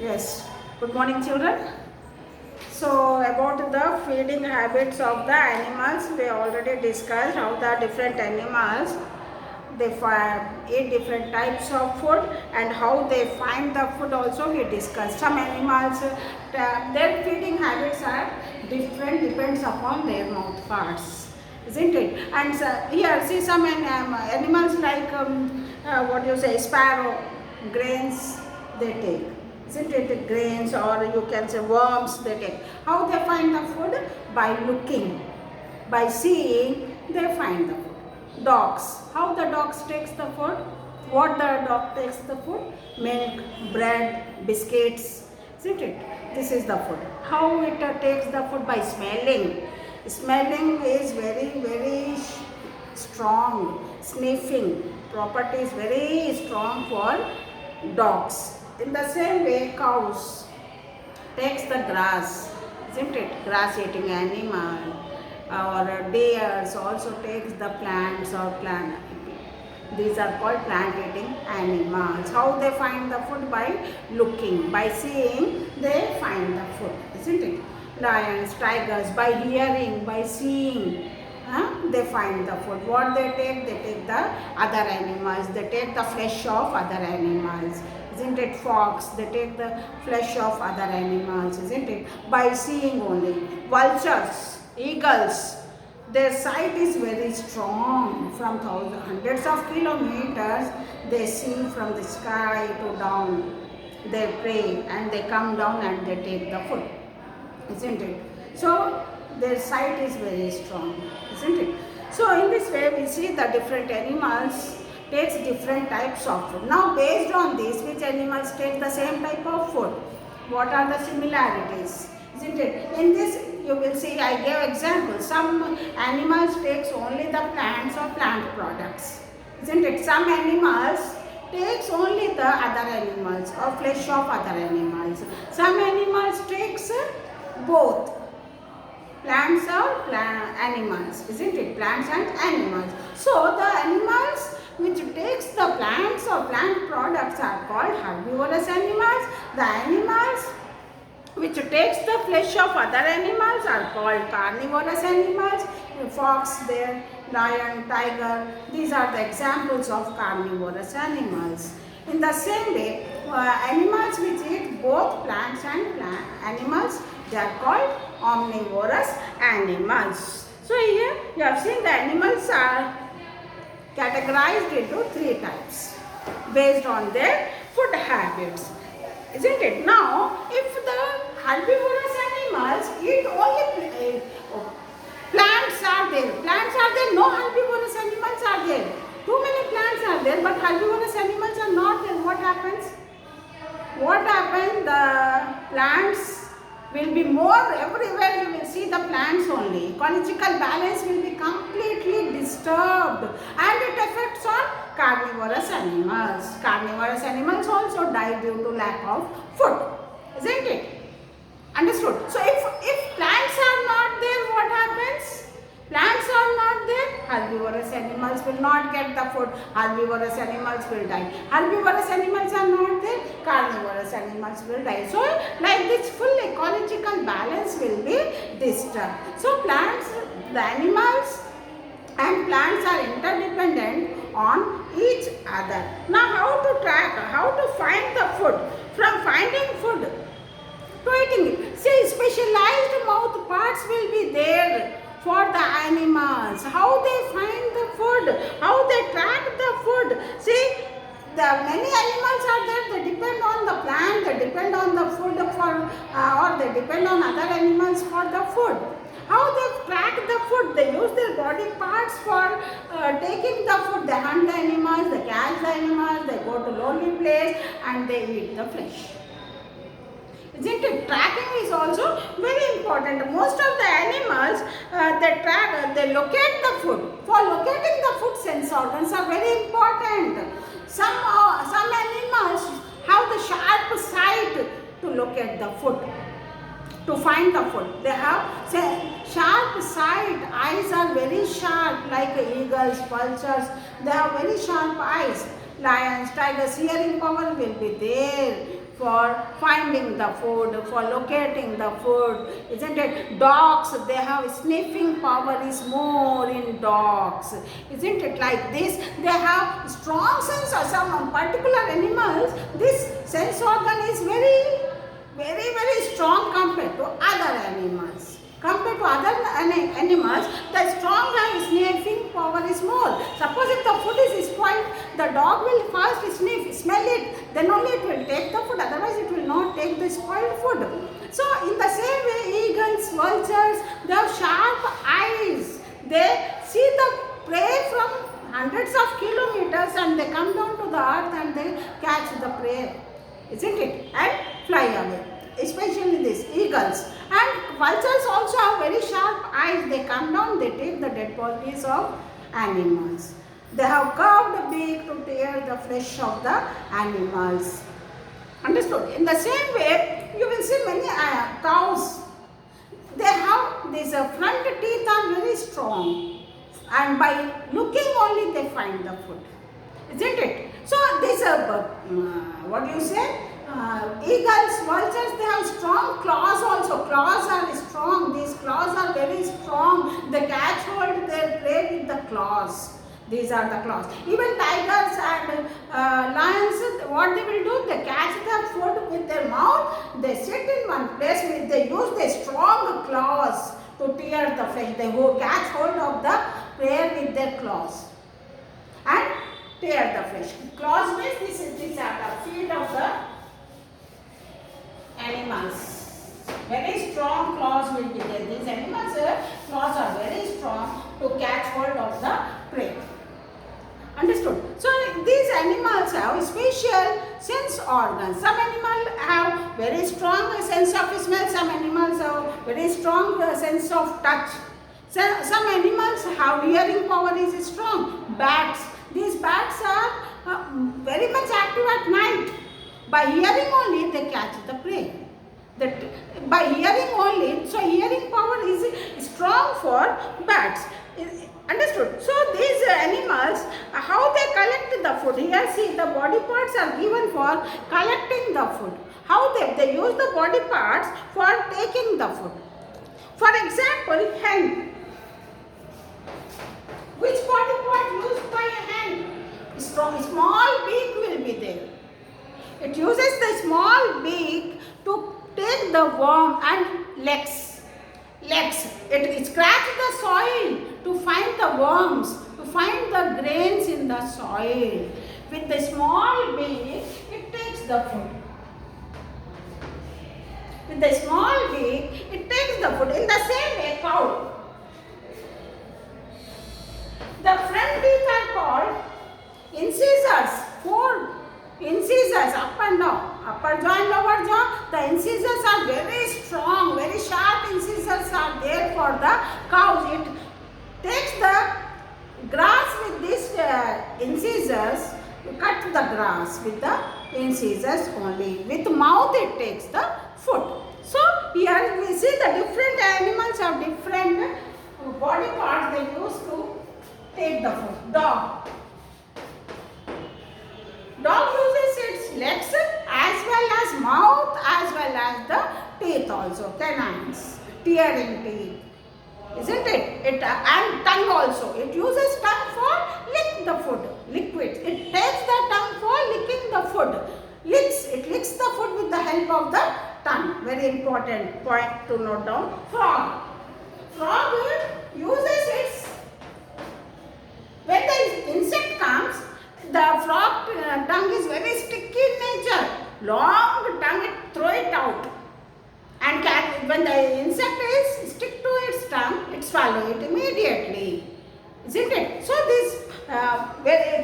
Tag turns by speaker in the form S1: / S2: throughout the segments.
S1: Yes. Good morning, children. So, about the feeding habits of the animals, we already discussed how the different animals they eat different types of food and how they find the food. Also, we discussed some animals their feeding habits are different, depends upon their mouth parts, isn't it? And here, see some animals like what you say, sparrow, grains they take, isn't it? Grains, or you can say worms they take. How they find the food? By looking, by seeing they find the food. Dogs, how the dogs takes the food? What the dog takes the food? Milk, bread, biscuits, isn't it? This is the food. How it takes the food? By smelling. Smelling is very strong. Sniffing property is very strong for dogs. In the same way, cows takes the grass, isn't it? Grass eating animal. Or deers also takes the plants or plant. These are called plant eating animals. How they find the food? By looking, by seeing they find the food, isn't it? Lions, tigers, by hearing, by seeing, they find the food. What they take? They take the other animals. They take the flesh of other animals, isn't it? Fox, they take the flesh of other animals, isn't it? By seeing only. Vultures, eagles, their sight is very strong. From hundreds of kilometers, they see from the sky to down their prey, and they come down and they take the food, isn't it? So their sight is very strong, isn't it? So in this way we see the different animals takes different types of food. Now based on this, which animals take the same type of food? What are the similarities? Isn't it? In this you will see I gave examples. Some animals takes only the plants or plant products, isn't it? Some animals takes only the other animals or flesh of other animals. Some animals takes both plants or animals, isn't it? Plants and animals. So the animals which takes the plants or plant products are called herbivorous animals. The animals which takes the flesh of other animals are called carnivorous animals. Fox, bear, lion, tiger, these are the examples of carnivorous animals. In the same way, animals which eat both plants and animals, they are called omnivorous animals. So here you have seen the animals are categorized into three types based on their food habits, isn't it? Now, if the herbivorous animals eat only plants are there, no herbivorous animals are there. Too many plants are there, but herbivorous animals are not there. What happens? What happens? The plants will be more everywhere. You will see the plants only. Ecological balance will be completely disturbed, and it affects on carnivorous animals. Carnivorous animals also die due to lack of food, isn't it? Understood? So if plants are not there, what happens? Plants are not there, herbivorous animals will not get the food, herbivorous animals will die. Herbivorous animals are not there, carnivorous animals will die. So like this, full ecological balance will be disturbed. So plants, the animals and plants are interdependent on each other. Now how to track, how to find the food? From finding food to eating it. See, specialized mouth parts will be there for the animals. How they find the food, how they track the food. See, the many animals are there, they depend on the plant, they depend on the food for, or they depend on other animals for the food. How they track the food? They use their body parts for taking the food. They hunt the animals, they catch the animals, they go to lonely place and they eat the flesh. Isn't it? Tracking is also very important. Most of the animals they locate the food. For locating the food, sense organs are very important. Some animals have the sharp sight to locate the food, to find the food. They have sharp sight. Eyes are very sharp, like eagles, vultures. They have very sharp eyes. Lions, tigers, hearing power will be there. for finding the food, for locating the food, isn't it? Dogs, they have sniffing power is more in dogs, isn't it? Like this, they have strong sense of some particular animals. This sense organ is very strong compared to other animals. Compared to other animals, the stronger sniffing power is more. Suppose if the food is spoiled, the dog will first sniff, smell it, then only it will take the food, otherwise it will not take the spoiled food. So in the same way, eagles, vultures, they have sharp eyes. They see the prey from hundreds of kilometers and they come down to the earth and they catch the prey, isn't it? And fly away. Especially these eagles. And vultures also have very sharp eyes. They come down, they take the dead bodies of animals. They have curved beak to tear the flesh of the animals. Understood? In the same way, you will see many cows. They have these front teeth are very strong. And by looking only they find the food. Isn't it? So these what do you say? Eagles, vultures, they have strong claws also. Claws are strong. These claws are very strong. They catch hold their prey with the claws. These are the claws. Even tigers and lions, what they will do? They catch the food with their mouth. They sit in one place. They use their strong claws to tear the flesh. They catch hold of the prey with their claws and tear the flesh. Claws means these are the feet of the animals. Very strong claws will be there. These animals' claws are very strong to catch hold of the prey. Understood? So these animals have special sense organs. Some animals have very strong sense of smell. Some animals have very strong sense of touch. Some animals have hearing power is strong. Bats. These bats are very much active at night. By hearing only they catch the prey. By hearing only, so hearing power is strong for bats. Understood? So these animals, how they collect the food? Here see the body parts are given for collecting the food. How they use the body parts for taking the food. For example, hen. Which body part used by a hen? Small beak will be there. It uses the small beak to take the worm and legs. It scratches the soil to find the worms, to find the grains in the soil. With the small beak, it takes the food. With the small beak, it takes the food. In the same way, cow. The front teeth are called incisors. 4 incisors up and down. Upper jaw and lower jaw. The incisors are very strong. Very sharp incisors are there for the cows. It takes the grass with these incisors. You cut the grass with the incisors only. With mouth it takes the food. So here we see the different animals have different body parts they use to take the food. Dog. Dog uses its legs as well as mouth as well as the teeth also, canines, tearing teeth, isn't it? And tongue also. It uses tongue for lick the food, liquids. It takes the tongue for licking the food. It licks the food with the help of the tongue. Very important point to note down. Frog. Frog uses its, when the insect comes, the frog tongue is very sticky in nature. Long tongue, it throw it out. And when the insect is stick to its tongue, it swallow it immediately. Isn't it? So this,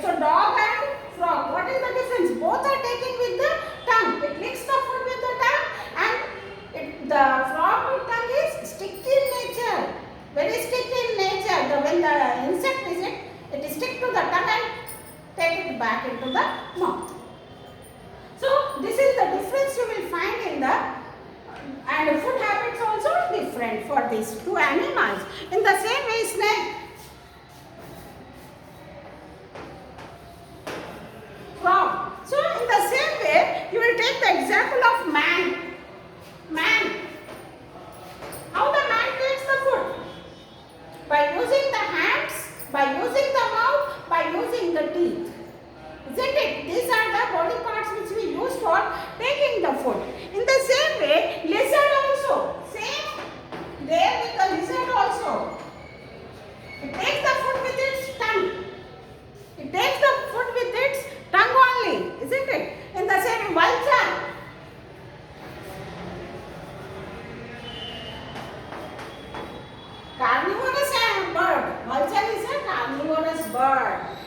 S1: so dog and frog, what is the difference? Both are taking with the tongue. It licks the food with the tongue and the frog tongue is sticky in nature. Very sticky in nature. When the insect is it stick to the tongue and take it back into the mouth. So this is the difference you will find in the, and food habits also different for these two animals. In the same way, snake, frog. So in the same way, you will take the example name? Vulture. Carnivorous bird. Vulture is a carnivorous bird.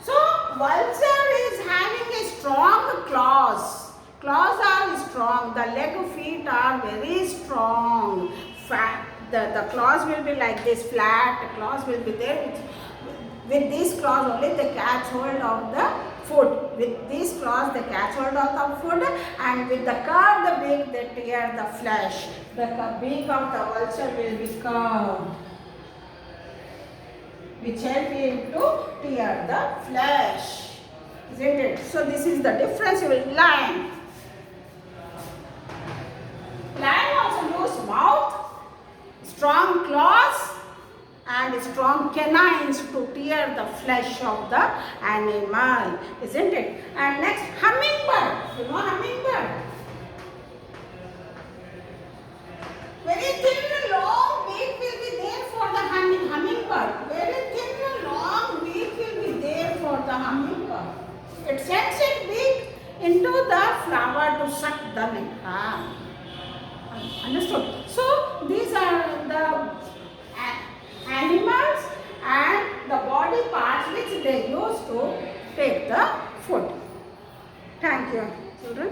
S1: So vulture is having a strong claws. Claws are strong. The leg feet are very strong. Fat. The claws will be like this, flat. The claws will be there. With these claws only they catch hold of the food. With these claws they catch hold of the food, and with the curved beak they tear the flesh. The beak of the vulture will be curved, which help him to tear the flesh. Isn't it? So this is the difference with lion. Lion also use mouth, strong claws and strong canines to tear the flesh of the animal, isn't it? And next, hummingbird. You know hummingbird? Very thin and long beak will be there for the hummingbird. Very thin and long beak will be there for the hummingbird. It sends its beak into the flower to suck the nectar. Understood? So these are the animals and the body parts which they use to take the food. Thank you, children.